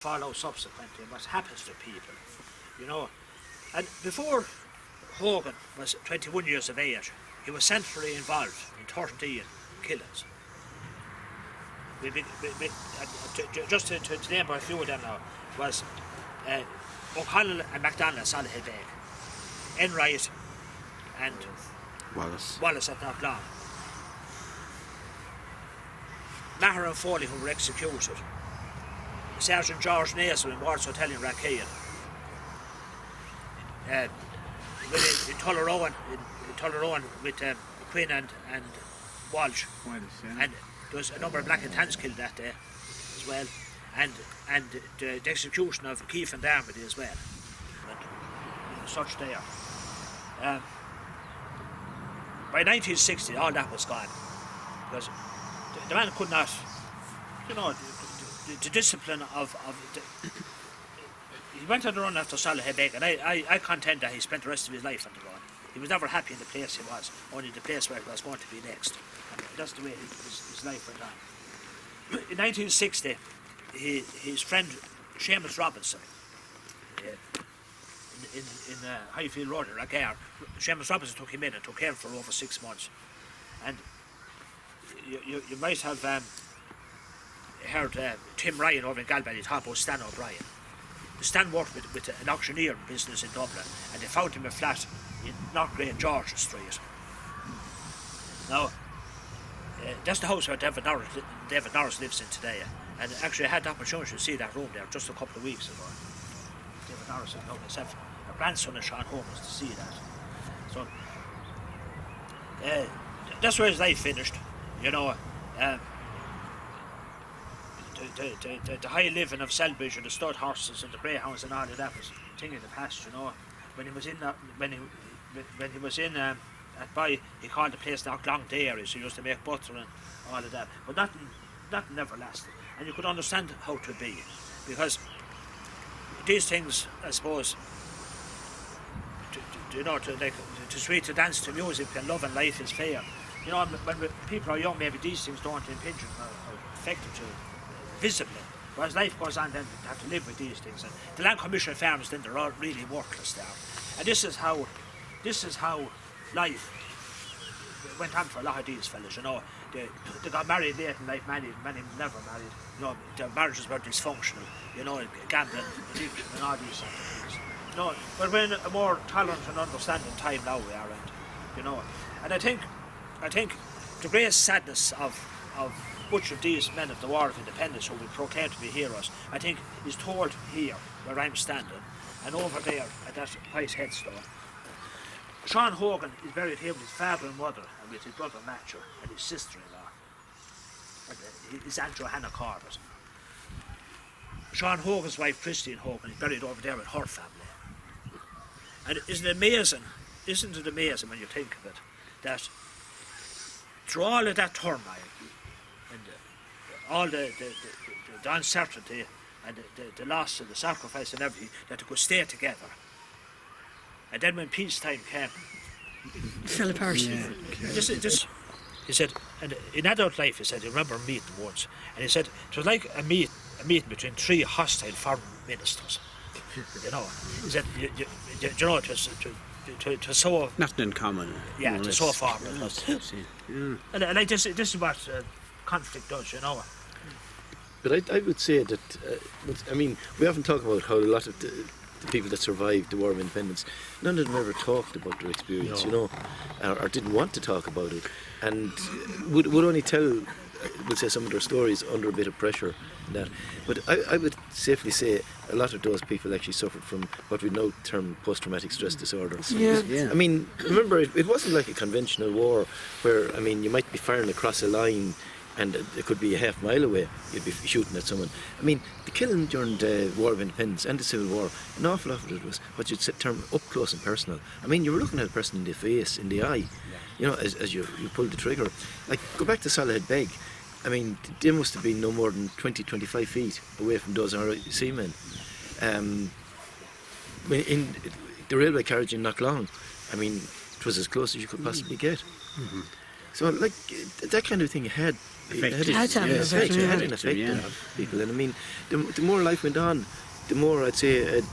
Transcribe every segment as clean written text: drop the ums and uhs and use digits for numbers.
follow subsequently what happens to people, you know. And before Hogan was 21 years of age, he was centrally involved in 13 killings. Just to name a few of them now, was O'Connell and MacDonald, Solihull Beg, Enright and Wallace at Knocklown, Maher and Foley, who were executed, Sergeant George Nason in Ward's Hotel in Rackeen, in Tullarowan with Quinn and Walsh, and there was a number of Black and Tans killed that day as well, and the execution of Keefe and Darmody as well, and such there. By 1960 all that was gone, because the man could not, you know, the discipline of he went on the run after Solihull Beg, and I contend that he spent the rest of his life on the run. He was never happy in the place he was, only the place where he was going to be next. And that's the way his life went on. In 1960, his friend Seamus Robinson, in Highfield Road in Ragare, Seamus Robinson took him in and took care for over 6 months. And you might have heard Tim Ryan over in Galway talk about Stan O'Brien. Stan worked with an auctioneer business in Dublin, and they found him a flat in North Great George Street. Now, that's the house where David Norris lives in today, and actually I had the opportunity to see that room there just a couple of weeks ago. David Norris and myself, a grandson of Sean Hogan, to see that. So that's where his life finished, you know. The high living of Selbridge and the stud horses and the greyhounds and all of that was a thing of the past, you know. When he was in at Boy, he called the place Knocklown Dairy, so he used to make butter and all of that. But nothing never lasted, and you could understand how to be, because these things, I suppose, to sweet to dance to music and love and life is fair. You know, when people are young, maybe these things don't impinge or affect them visibly. But as life goes on, then they have to live with these things. And the Land Commission farms, then they're all really worthless now. And this is how life went on for a lot of these fellas, you know. They got married late in life, many never married. You know, their marriages were dysfunctional, you know, gambling, addiction and all these sort of things. You know, but we're in a more tolerant and understanding time now we are, and you know. And I think the greatest sadness of much of these men of the War of Independence who we proclaim to be heroes, I think, is told here where I'm standing, and over there at that white headstone. Sean Hogan is buried here with his father and mother, and with his brother Matcher and his sister-in-law, and his Aunt Johanna Corbett. Sean Hogan's wife Christine Hogan is buried over there with her family. And isn't it amazing when you think of it, that through all of that turmoil and all the uncertainty and the loss and the sacrifice and everything, that they could stay together. And then when peacetime came, it fell apart. Yeah. This, he said, and in adult life, he said, he remember meeting once, and he said it was like a meeting between three hostile foreign ministers. You know, he said, you know, to so nothing in common. Yeah, to so far. And like this is what conflict does, you know. But I would say that, I mean, we often talk about how a lot of the people that survived the War of Independence, none of them ever talked about their experience, you know, or didn't want to talk about it, and would only tell, we'll say, some of their stories under a bit of pressure and that. But I would safely say a lot of those people actually suffered from what we now term post-traumatic stress disorder. Yeah. I mean, remember, it wasn't like a conventional war where, I mean, you might be firing across a line and it could be a half mile away, you'd be shooting at someone. I mean, the killing during the War of Independence and the Civil War, an awful lot of it was what you'd term up close and personal. I mean, you were looking at a person in the face, in the eye, you know, as you pulled the trigger. Like, go back to Solihull Beg. I mean, they must have been no more than 20-25 feet away from those RIC men. In the railway carriage in Knocklown, I mean, it was as close as you could possibly get. Mm-hmm. So, like, that kind of thing had it It had to have an effect, it had yeah. an effect Yeah. on people. And I mean, the more life went on, the more I'd say it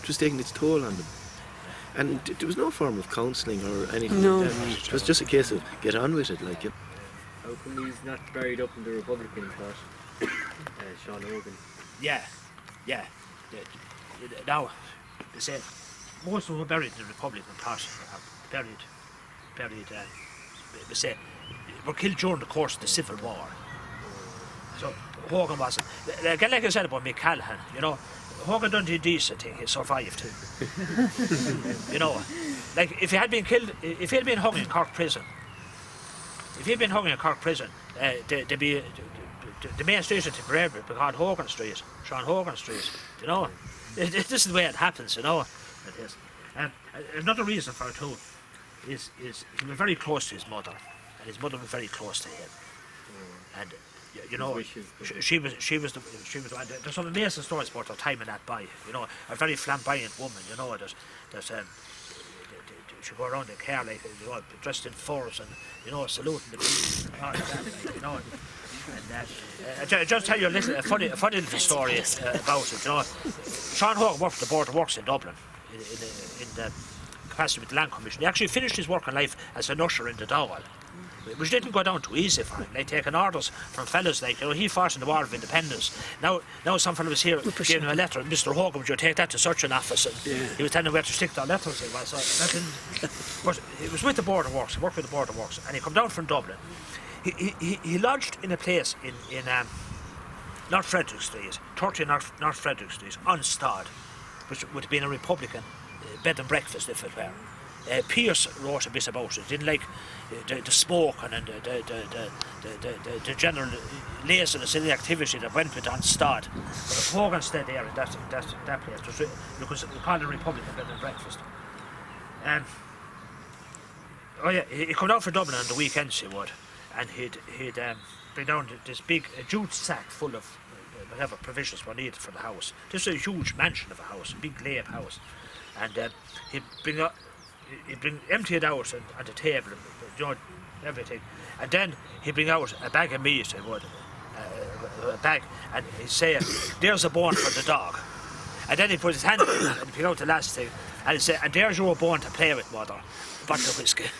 was taking its toll on them. And there was no form of counselling or anything No. like that. It was just a case of get on with it, like. How come he's not buried up in the Republican plot? Sean Hogan. Yeah. Now, they say most of them were buried in the Republican plot, they say, were killed during the course of the Civil War. So Hogan wasn't. Like I said about Mick Callaghan, Hogan done the decent thing, he survived. Like if he had been killed, if he had been hung in Cork prison, there'd be the main street in Tipperary would be called Hogan Street, Sean Hogan Street. This is the way it happens. It is. Another reason for it too is he was very close to his mother, and his mother was very close to him. And she was there's some amazing stories about her time in that bay. A very flamboyant woman. That she go around in car like dressed in furs and saluting the people. And all that, And I'll just tell you a funny little story about it. Sean Hogan worked for the Board of Works in Dublin in the capacity with the Land Commission. He actually finished his working life as an usher in the Dáil, which didn't go down too easy for him. Like taking orders from fellas like he fought in the War of Independence. Now some fellow was here giving him a letter. Mr. Hogan, would you take that to such an office? And he was telling him where to stick the letters. But he was with the Board of Works. He worked with the Board of Works, and he come down from Dublin. He lodged in a place in North Frederick Street, 30 North Frederick Street, on Stad, which would have been a Republican bed and breakfast if it were. Pierce wrote a bit about it. Didn't like the smoking and the general laziness in the activity that went with on Stad. But if Hogan stayed there in that place, because we called it a Republican bed and breakfast. He'd come down for Dublin on the weekends, he would, and he'd bring down this big jute sack full of whatever provisions were needed for the house. This is a huge mansion of a house, a big layer house, and he'd empty it out on the table, everything, and then he'd bring out a bag of meat, a bag, and he'd say, "There's a bone for the dog," and then he'd put his hand in and he'd pick out the last thing, and he'd say, "And there's your bone to play with, mother, a bottle of whiskey."